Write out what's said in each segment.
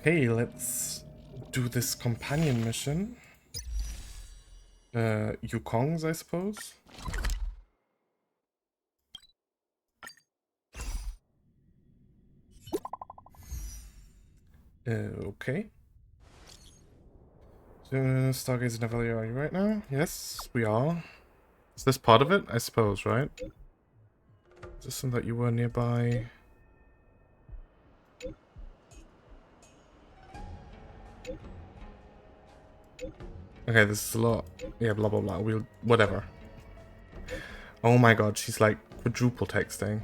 Hey, let's do this companion mission. Yukongs, I suppose. Okay. So, Stargazer and Avelia, are you right now? Yes, we are. Is this part of it? I suppose, right? Is this something that you were nearby? Okay, this is a lot. Yeah, blah blah blah. We'll whatever. Oh my god, she's like quadruple texting.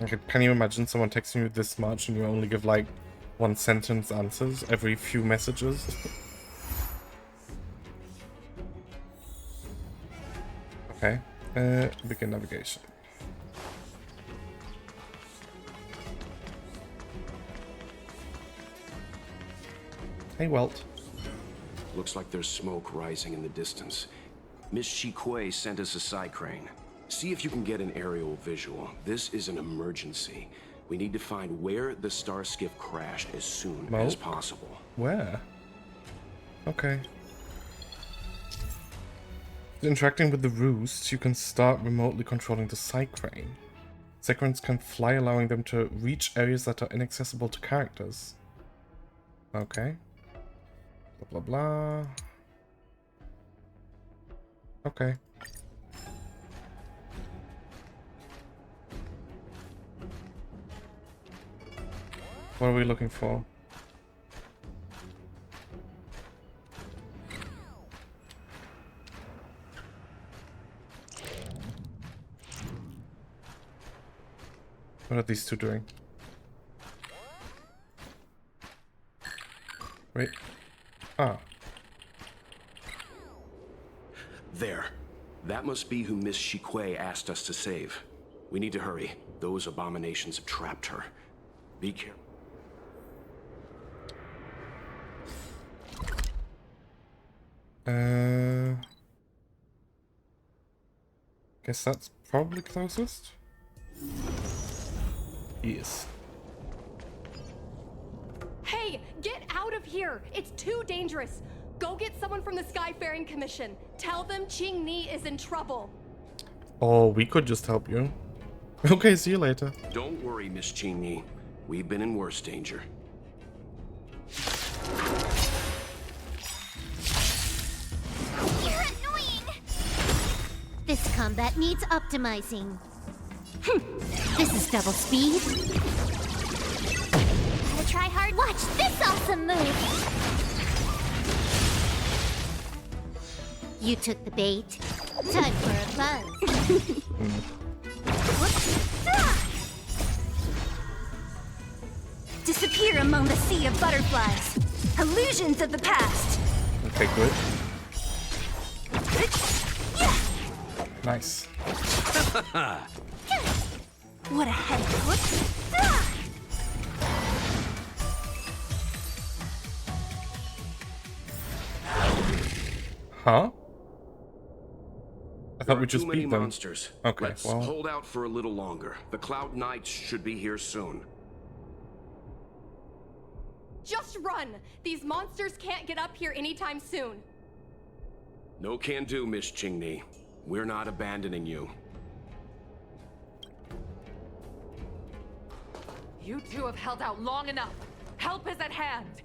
Okay, can you imagine someone texting you this much and you only give like one sentence answers every few messages? Okay, begin navigation. Hey, Welt. Looks like there's smoke rising in the distance. Miss Shikue sent us a side crane. See if you can get an aerial visual. This is an emergency. We need to find where the star skiff crashed as soon as possible. Where? Okay. Interacting with the roost, you can start remotely controlling the side crane. Side cranes can fly, allowing them to reach areas that are inaccessible to characters. Okay. Blah blah blah. Okay. What are we looking for? What are these two doing? Wait. Ah. There. That must be who Miss Shikue asked us to save. We need to hurry. Those abominations have trapped her. Be careful. Guess that's probably closest. Yes. Hey, get out of here! It's too dangerous. Go get someone from the Skyfaring Commission. Tell them Ching Ni is in trouble. Or we could just help you. Okay, see you later. Don't worry, Miss Ching Ni. We've been in worse danger. You're annoying! This combat needs optimizing. This is double speed. Gotta try hard. Watch this awesome move! You took the bait. Time for a buzz. Disappear among the sea of butterflies. Illusions of the past. Okay, good. Nice. What a head foot. Huh? I thought There we are just too many beat them. monsters. Okay, Let's well. hold out for a little longer. The Cloud Knights should be here soon. Just run! These monsters can't get up here anytime soon. No can do, Miss Ching Ni. We're not abandoning you. You two have held out long enough. Help is at hand.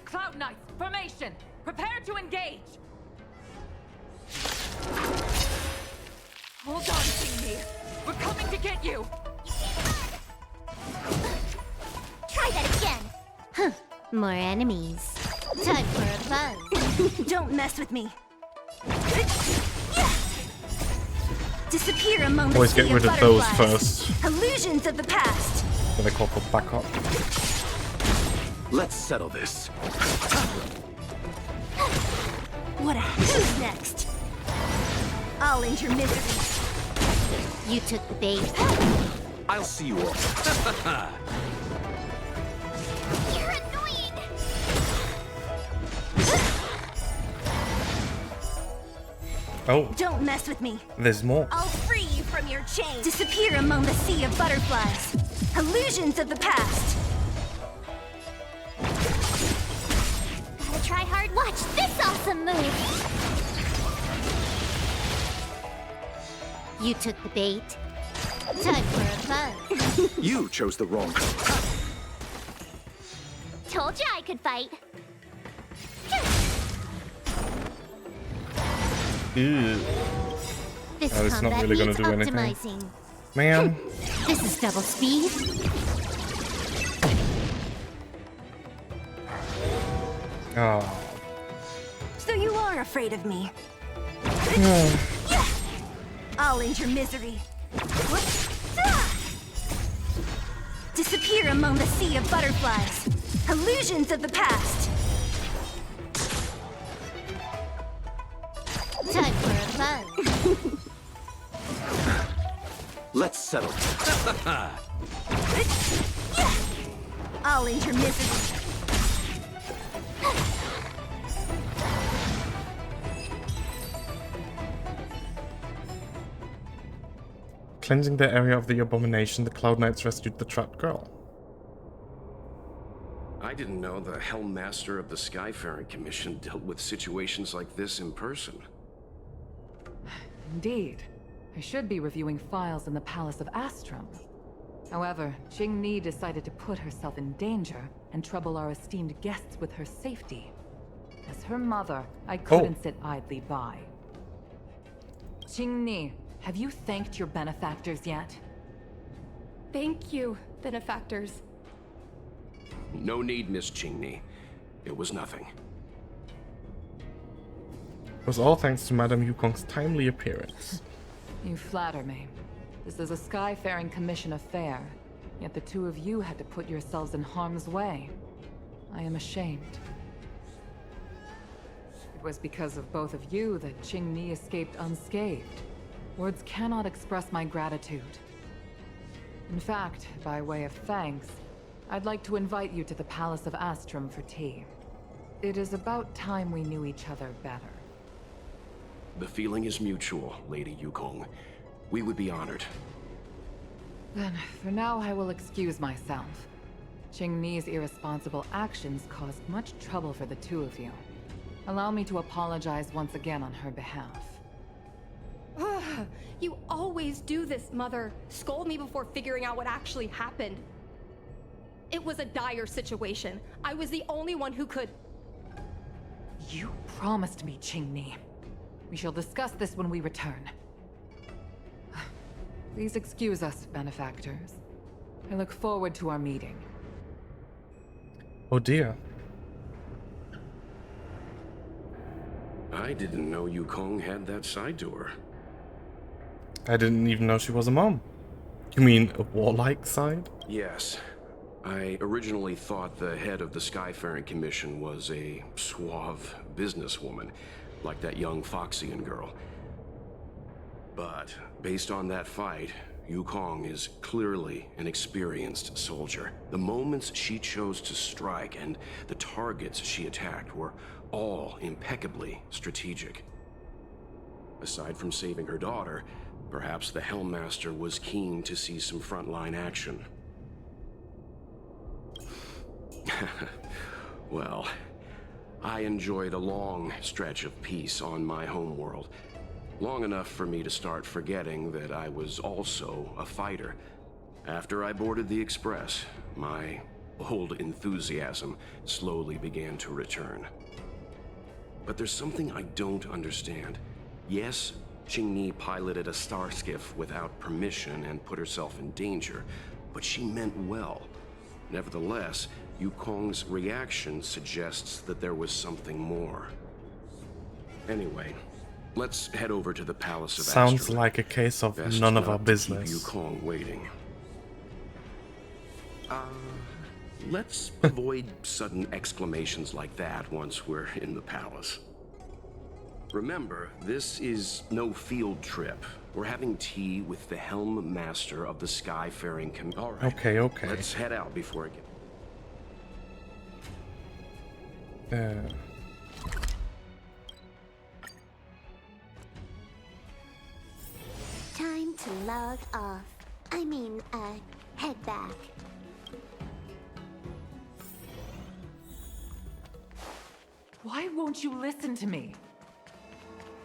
Cloud Knights, formation! Prepare to engage! Hold on, Ching-Ni. We're coming to get you! Try that again. Huh. More enemies. Time for a buzz. Don't mess with me. Disappear among the Always sea get rid of of those butterflies. first. Illusions of the past. What they call for backup. Let's settle this. What a who's next? I'll end your misery. You took the bait. I'll see you all. You're annoying! Oh, Don't mess with me. there's more. I'll free you from your chains. Disappear among the sea of butterflies. Illusions of the past. Gotta try hard. Watch this awesome move. You took the bait. Time for a buzz. You chose the wrong. Told you I could fight. Ew. This Oh, it's not combat really gonna needs do anything. optimizing. Man. This is double speed. Oh. So you are afraid of me. I'll end your misery. Disappear among the sea of butterflies. Illusions of the past. Time for a buzz. Let's settle. I'll end your misery. Cleansing the area of the abomination, the Cloud Knights rescued the trapped girl. I didn't know the Hellmaster of the Skyfaring Commission dealt with situations like this in person. Indeed. I should be reviewing files in the Palace of Astrum. However, Qing-Ni decided to put herself in danger and trouble our esteemed guests with her safety. As her mother, I couldn't sit idly by. Qing-Ni, have you thanked your benefactors yet? Thank you, benefactors. No need, Miss Qing-Ni. It was nothing. It was all thanks to Madame Yukong's timely appearance. You flatter me. This is a Skyfaring Commission affair, yet the two of you had to put yourselves in harm's way. I am ashamed. It was because of both of you that Qing-Ni escaped unscathed. Words cannot express my gratitude. In fact, by way of thanks, I'd like to invite you to the Palace of Astrum for tea. It is about time we knew each other better. The feeling is mutual, Lady Yukong. We would be honored. Then, for now, I will excuse myself. Qing-Ni's irresponsible actions caused much trouble for the two of you. Allow me to apologize once again on her behalf. You always do this, Mother. Scold me before figuring out what actually happened. It was a dire situation. I was the only one who could... You promised me, Qing-Ni. We shall discuss this when we return. Please excuse us, benefactors. I look forward to our meeting. Oh dear. I didn't know Yukong had that side to her. I didn't even know she was a mom. You mean a warlike side? Yes. I originally thought the head of the Skyfaring Commission was a suave businesswoman, like that young Foxian girl. But based on that fight, Yukong is clearly an experienced soldier. The moments she chose to strike and the targets she attacked were all impeccably strategic. Aside from saving her daughter, perhaps the Hellmaster was keen to see some frontline action. Well, I enjoyed a long stretch of peace on my homeworld. Long enough for me to start forgetting that I was also a fighter. After I boarded the Express, my old enthusiasm slowly began to return. But there's something I don't understand. Yes, Qing-Ni piloted a star skiff without permission and put herself in danger, but she meant well. Nevertheless, Yukong's reaction suggests that there was something more. Anyway, let's head over to the Palace of Sounds Astrum. like a case of Best none of not our to business. keep Yukong waiting. Let's avoid sudden exclamations like that once we're in the palace. Remember, this is no field trip. We're having tea with the Helm Master of the Skyfaring All right. Okay. Let's head out before it Uh, Time to log off. I mean, head back. Why won't you listen to me?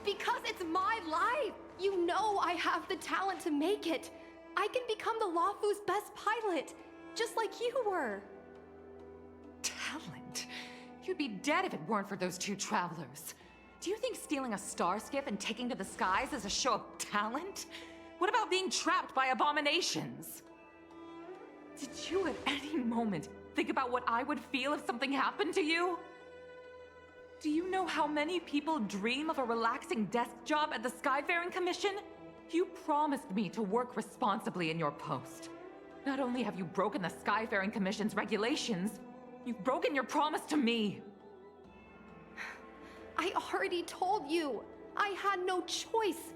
Because it's my life! You know I have the talent to make it. I can become the Lawfu's best pilot, just like you were. Talent? You'd be dead if it weren't for those two travelers. Do you think stealing a star skiff and taking to the skies is a show of talent? What about being trapped by abominations? Did you at any moment think about what I would feel if something happened to you? Do you know how many people dream of a relaxing desk job at the Skyfaring Commission? You promised me to work responsibly in your post. Not only have you broken the Skyfaring Commission's regulations, you've broken your promise to me. I already told you. I had no choice.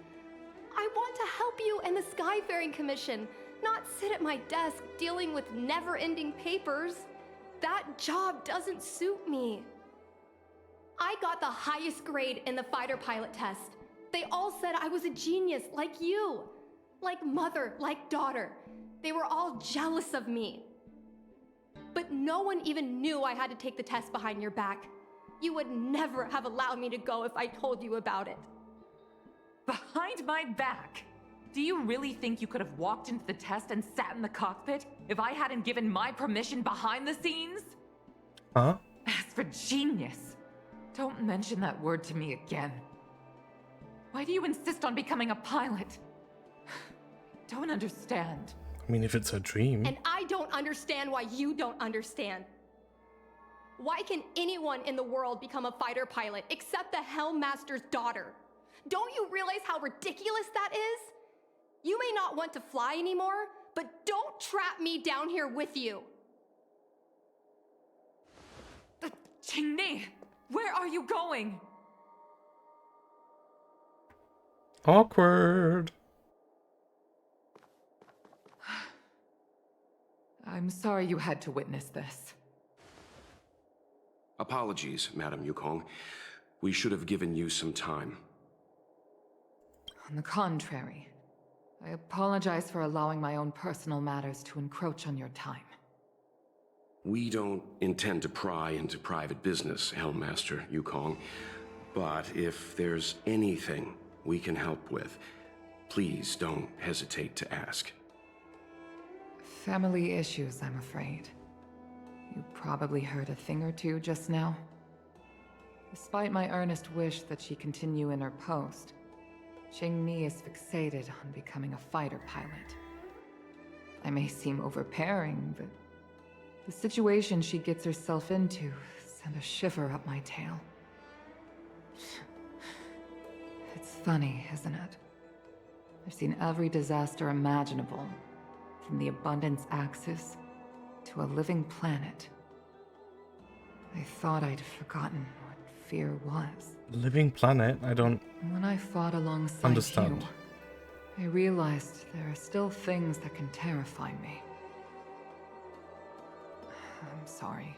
I want to help you and the Skyfaring Commission, not sit at my desk dealing with never-ending papers. That job doesn't suit me. I got the highest grade in the fighter pilot test. They all said I was a genius, like you. Like mother, like daughter. They were all jealous of me. But no one even knew I had to take the test behind your back. You would never have allowed me to go if I told you about it. Behind my back? Do you really think you could have walked into the test and sat in the cockpit if I hadn't given my permission behind the scenes? huh? As for genius, don't mention that word to me again. Why do you insist on becoming a pilot? Don't understand. I mean, if it's a dream. And I don't understand why you don't understand. Why can anyone in the world become a fighter pilot except the Helm Master's daughter? Don't you realize how ridiculous that is? You may not want to fly anymore, but don't trap me down here with you. Qingni, where are you going? Awkward. I'm sorry you had to witness this. Apologies, Madam Yukong. We should have given you some time. On the contrary, I apologize for allowing my own personal matters to encroach on your time. We don't intend to pry into private business, Helmmaster Yukong. But if there's anything we can help with, please don't hesitate to ask. Family issues, I'm afraid. You probably heard a thing or two just now. Despite my earnest wish that she continue in her post, Qingni is fixated on becoming a fighter pilot. I may seem overbearing, but the situation she gets herself into sent a shiver up my tail. It's funny, isn't it? I've seen every disaster imaginable, from the abundance axis to a living planet. I thought I'd forgotten what fear was. Living planet? I don't When I fought alongside understand. you, I realized there are still things that can terrify me. I'm sorry.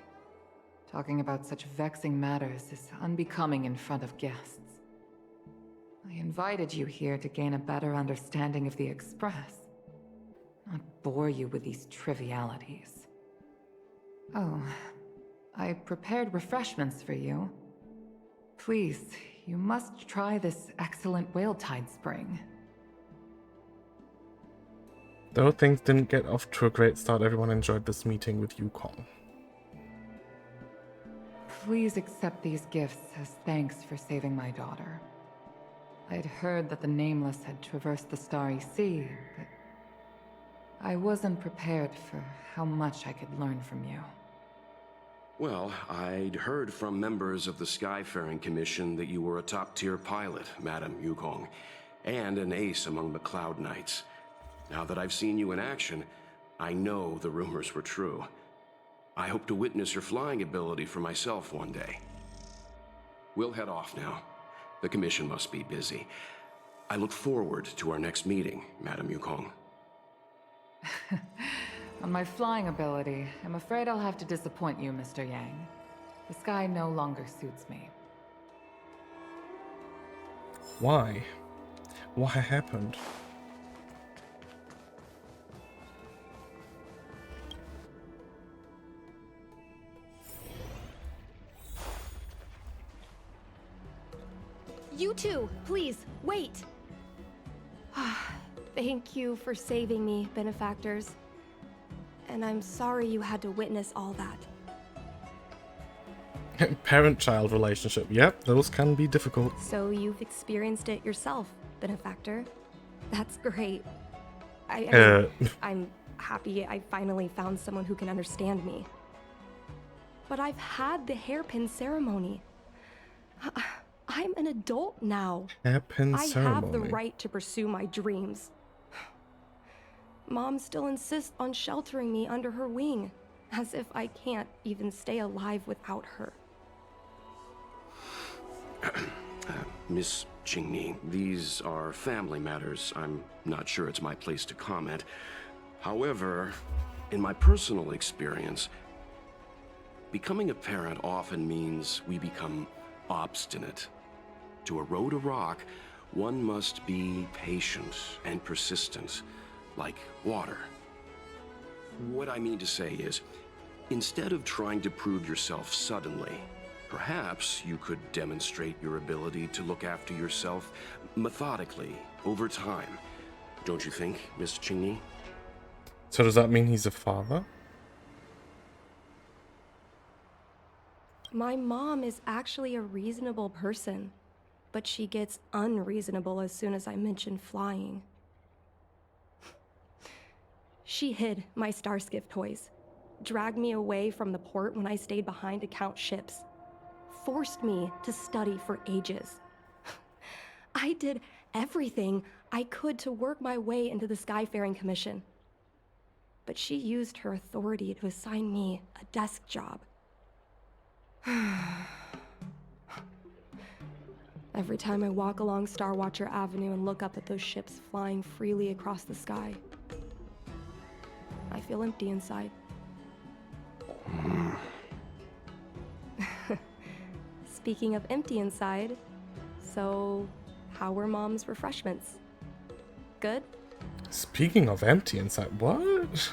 Talking about such vexing matters is unbecoming in front of guests. I invited you here to gain a better understanding of the Express, not bore you with these trivialities. Oh, I prepared refreshments for you. Please, you must try this excellent whale-tide spring. Though things didn't get off to a great start, everyone enjoyed this meeting with Yukong. Please accept these gifts as thanks for saving my daughter. I'd heard that the Nameless had traversed the Starry Sea, but I wasn't prepared for how much I could learn from you. Well, I'd heard from members of the Skyfaring Commission that you were a top-tier pilot, Madam Yukong, and an ace among the Cloud Knights. Now that I've seen you in action, I know the rumors were true. I hope to witness your flying ability for myself one day. We'll head off now. The Commission must be busy. I look forward to our next meeting, Madam Yukong. On my flying ability, I'm afraid I'll have to disappoint you, Mr. Yang. The sky no longer suits me. Why? What happened? You two, please, wait! Thank you for saving me, benefactors. And I'm sorry you had to witness all that. Parent-child relationship. Yep, those can be difficult. So you've experienced it yourself, benefactor. That's great. I'm happy I finally found someone who can understand me. But I've had the hairpin ceremony. I'm an adult now. Hairpin I ceremony. have the right to pursue my dreams. Mom still insists on sheltering me under her wing, as if I can't even stay alive without her. Miss Qingni, these are family matters. I'm not sure it's my place to comment. However, in my personal experience, becoming a parent often means we become obstinate. To erode a rock, one must be patient and persistent, like water. What I mean to say is, instead of trying to prove yourself suddenly, perhaps you could demonstrate your ability to look after yourself methodically, over time. Don't you think, Miss Qingni? So does that mean he's a father? My mom is actually a reasonable person, but she gets unreasonable as soon as I mention flying. She hid my Starskiff toys, dragged me away from the port when I stayed behind to count ships, forced me to study for ages. I did everything I could to work my way into the Skyfaring Commission. But she used her authority to assign me a desk job. Every time I walk along Star Watcher Avenue and look up at those ships flying freely across the sky, I feel empty inside. Speaking of empty inside, so how were Mom's refreshments? Good? Speaking of empty inside, what?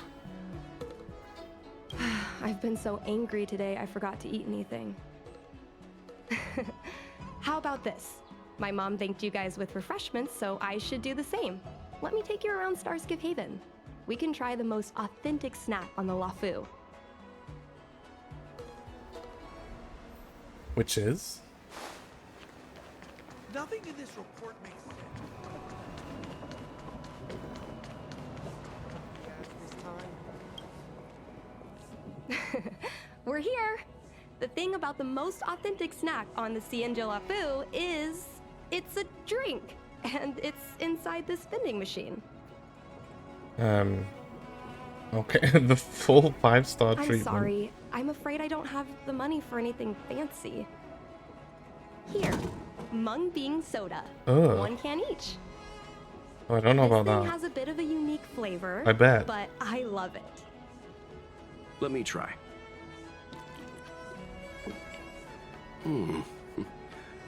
I've been so angry today I forgot to eat anything. How about this? My mom thanked you guys with refreshments, so I should do the same. Let me take you around Starskiff Haven. We can try the most authentic snack on the Lafu. Which is? Nothing in this report makes sense. We're here! The thing about the most authentic snack on the Cienjo Lafu is it's a drink, and it's inside this vending machine. Okay, the full 5-star treatment. I'm sorry. I'm afraid I don't have the money for anything fancy. Here, Mung Bean Soda. Ugh. 1 can each. Oh, I don't know about This thing that. has a bit of a unique flavor. I bet. But I love it. Let me try.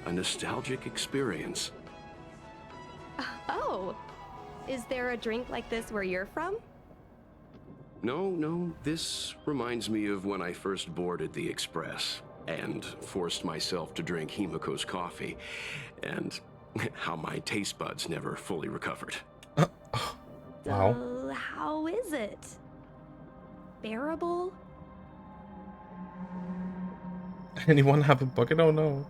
A nostalgic experience. Oh, is there a drink like this where you're from? No, this reminds me of when I first boarded the Express and forced myself to drink Himiko's coffee, and how my taste buds never fully recovered. Wow. How is it? Bearable? Anyone have a bucket? Oh no.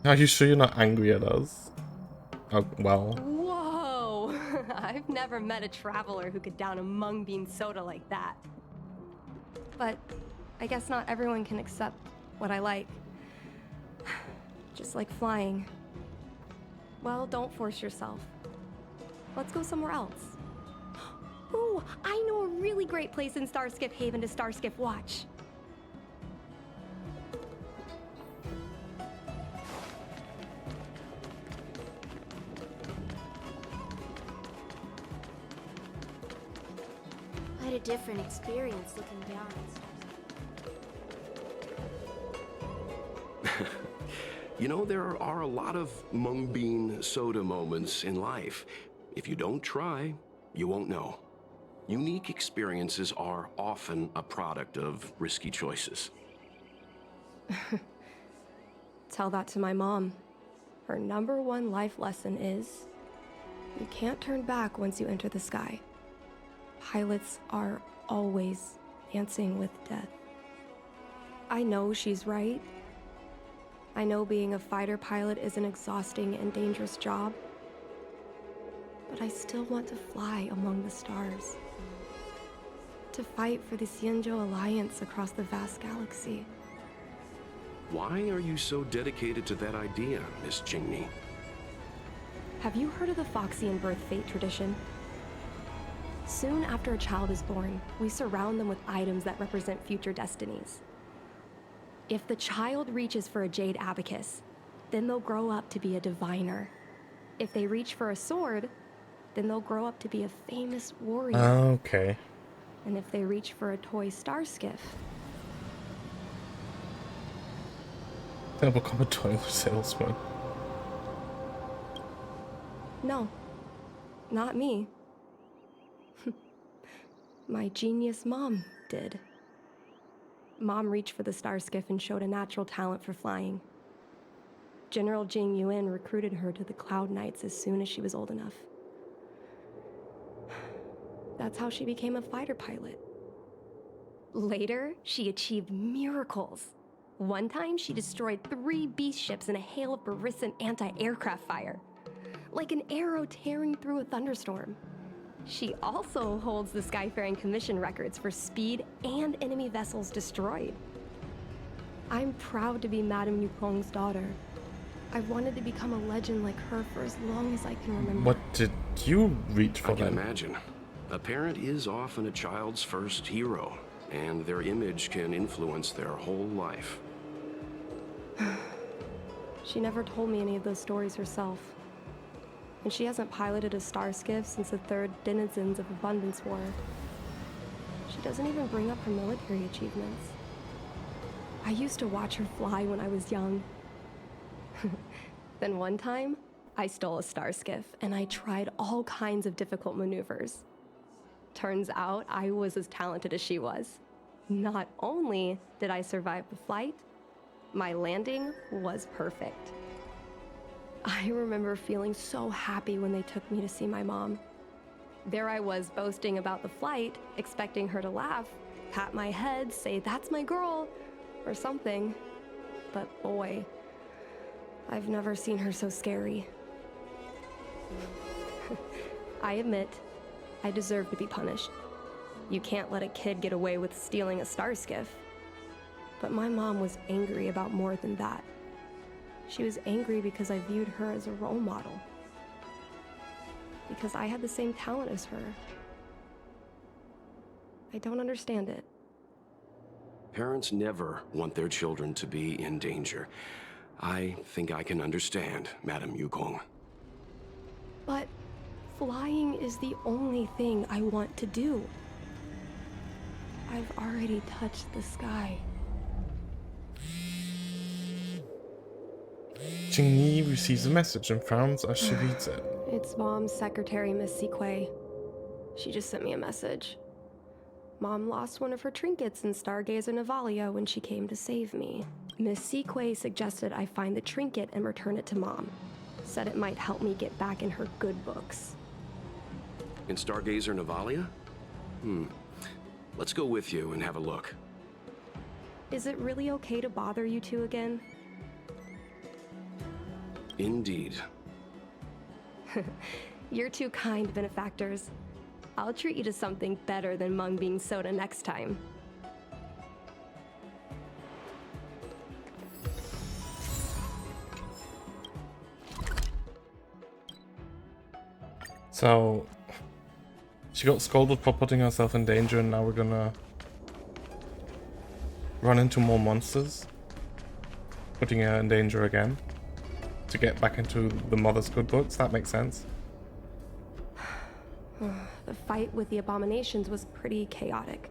Are you sure you're not angry at us? Oh, well. Whoa! I've never met a traveler who could down a mung bean soda like that. But I guess not everyone can accept what I like. Just like flying. Well, don't force yourself. Let's go somewhere else. Ooh, I know a really great place in Starskiff Haven to Starskiff watch. quite a different experience looking down on stuff. You know, there are a lot of mung bean soda moments in life. If you don't try, you won't know. Unique experiences are often a product of risky choices. Tell that to my mom. Her #1 life lesson is, you can't turn back once you enter the sky. Pilots are always dancing with death. I know she's right. I know being a fighter pilot is an exhausting and dangerous job. But I still want to fly among the stars. To fight for the Xianzhou Alliance across the vast galaxy. Why are you so dedicated to that idea, Miss Jingni? Have you heard of the Foxian birth fate tradition? Soon after a child is born, we surround them with items that represent future destinies. If the child reaches for a jade abacus, then they'll grow up to be a diviner. If they reach for a sword, then they'll grow up to be a famous warrior. Okay. And if they reach for a toy star skiff, They'll become a toy salesman. no, not me. My genius mom did. Mom reached for the star skiff and showed a natural talent for flying. General Jing Yuan recruited her to the Cloud Knights as soon as she was old enough. That's how she became a fighter pilot. Later, she achieved miracles. One time, she destroyed 3 beast ships in a hail of Barisan anti-aircraft fire, like an arrow tearing through a thunderstorm. She also holds the Skyfaring Commission records for speed and enemy vessels destroyed. I'm proud to be Madame Yukong's daughter. I've wanted to become a legend like her for as long as I can remember. What did you reach for I can then? imagine. A parent is often a child's first hero, and their image can influence their whole life. She never told me any of those stories herself. And she hasn't piloted a star skiff since the 3rd Denizens of Abundance War. She doesn't even bring up her military achievements. I used to watch her fly when I was young. Then one time, I stole a star skiff and I tried all kinds of difficult maneuvers. Turns out I was as talented as she was. Not only did I survive the flight, my landing was perfect. I remember feeling so happy when they took me to see my mom. There I was boasting about the flight, expecting her to laugh, pat my head, say, "That's my girl," or something. But boy, I've never seen her so scary. I admit, I deserve to be punished. You can't let a kid get away with stealing a star skiff. But my mom was angry about more than that. She was angry because I viewed her as a role model. Because I had the same talent as her. I don't understand it. Parents never want their children to be in danger. I think I can understand, Madame Yukong. But flying is the only thing I want to do. I've already touched the sky. Jingyi receives a message and frowns as she reads it. It's Mom's secretary, Miss Sequay. She just sent me a message. Mom lost one of her trinkets in Stargazer Navalia when she came to save me. Miss Sequay suggested I find the trinket and return it to Mom. Said it might help me get back in her good books. In Stargazer Navalia? Let's go with you and have a look. Is it really okay to bother you two again? Indeed. You're two kind benefactors. I'll treat you to something better than mung bean soda next time. So, she got scolded for putting herself in danger, and now we're gonna run into more monsters, putting her in danger again to get back into the mother's good books. That makes sense. The fight with the abominations was pretty chaotic.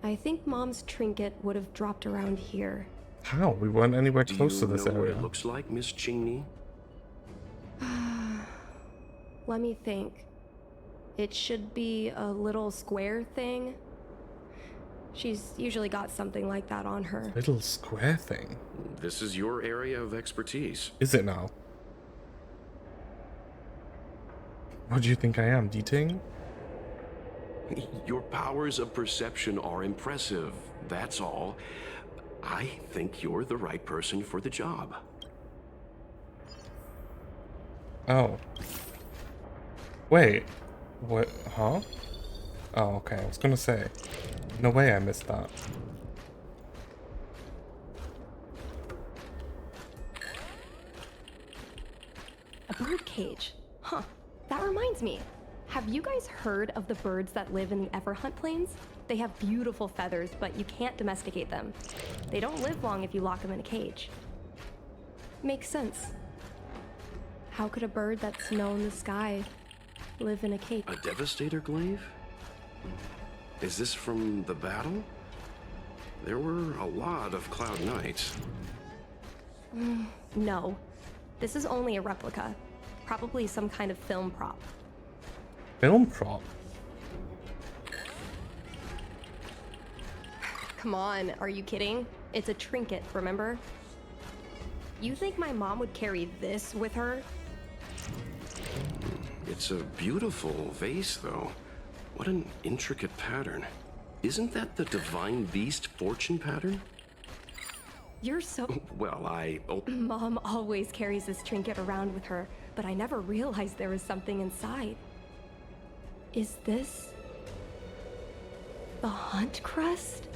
I think Mom's trinket would have dropped around here. How? We weren't anywhere Do close to you this know what area. it looks like, Miss Chingni? Let me think. It should be a little square thing. She's usually got something like that on her. Little square thing. This is your area of expertise. Is it now? What do you think I am, Deeting? Your powers of perception are impressive, that's all. I think you're the right person for the job. Oh. Wait. What? Huh? Oh, okay. I was gonna say. No way I missed that. A bird cage. Huh. That reminds me. Have you guys heard of the birds that live in the Everhunt Plains? They have beautiful feathers, but you can't domesticate them. They don't live long if you lock them in a cage. Makes sense. How could a bird that's known the sky live in a cage? A devastator glaive? Is this from the battle? There were a lot of Cloud Knights. No. This is only a replica. Probably some kind of film prop. Film prop? Come on, are you kidding? It's a trinket, remember? You think my mom would carry this with her? It's a beautiful vase, though. What an intricate pattern. Isn't that the divine beast fortune pattern? You're so... Well, Mom always carries this trinket around with her, but I never realized there was something inside. Is this... the Hunt Crest?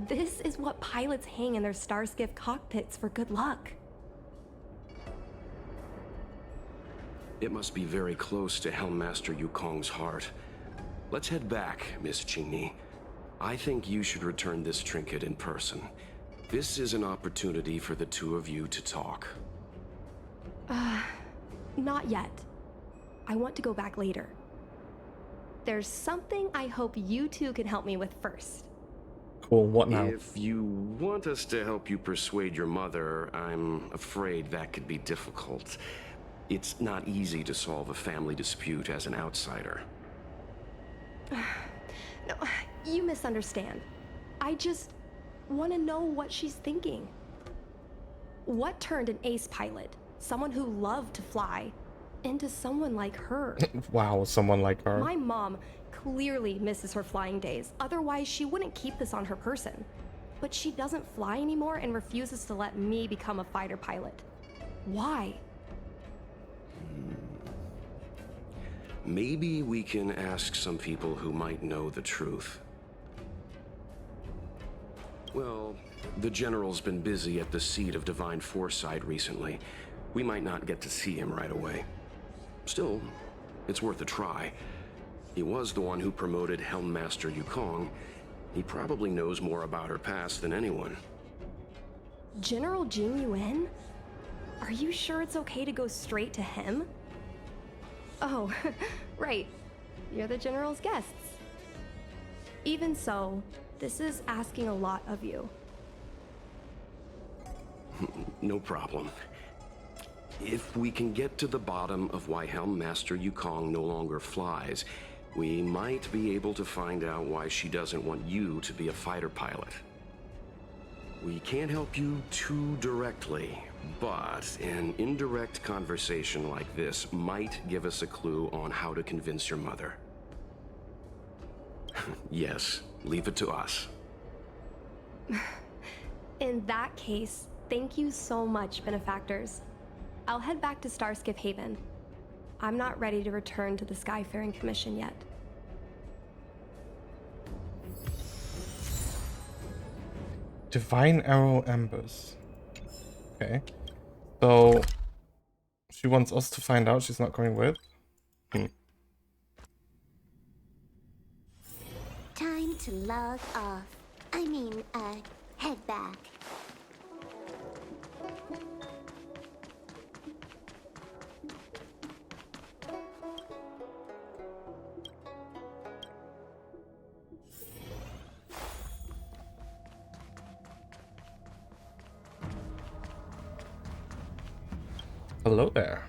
This is what pilots hang in their Starskiff cockpits for good luck. It must be very close to Helmmaster Yukong's heart. Let's head back, Miss Chingni. I think you should return this trinket in person. This is an opportunity for the two of you to talk. Not yet. I want to go back later. There's something I hope you two can help me with first. Cool, what now? If you want us to help you persuade your mother, I'm afraid that could be difficult. It's not easy to solve a family dispute as an outsider. No, you misunderstand. I just want to know what she's thinking. What turned an ace pilot, someone who loved to fly, into someone like her? Wow, someone like her. My mom clearly misses her flying days. Otherwise, she wouldn't keep this on her person. But she doesn't fly anymore and refuses to let me become a fighter pilot. Why? Maybe we can ask some people who might know the truth. Well, the General's been busy at the seat of Divine Foresight recently. We might not get to see him right away. Still, it's worth a try. He was the one who promoted Helmmaster Yukong. He probably knows more about her past than anyone. General Jing Yuan? Are you sure it's okay to go straight to him? Oh, right. You're the General's guests. Even so, this is asking a lot of you. No problem. If we can get to the bottom of why Helmmaster Yukong no longer flies, we might be able to find out why she doesn't want you to be a fighter pilot. We can't help you too directly, but an indirect conversation like this might give us a clue on how to convince your mother. Yes, leave it to us. In that case, thank you so much, benefactors. I'll head back to Starskiff Haven. I'm not ready to return to the Skyfaring Commission yet. Divine Arrow Embers. Okay. So, she wants us to find out she's not going with? Time to log off. Head back. Hello there.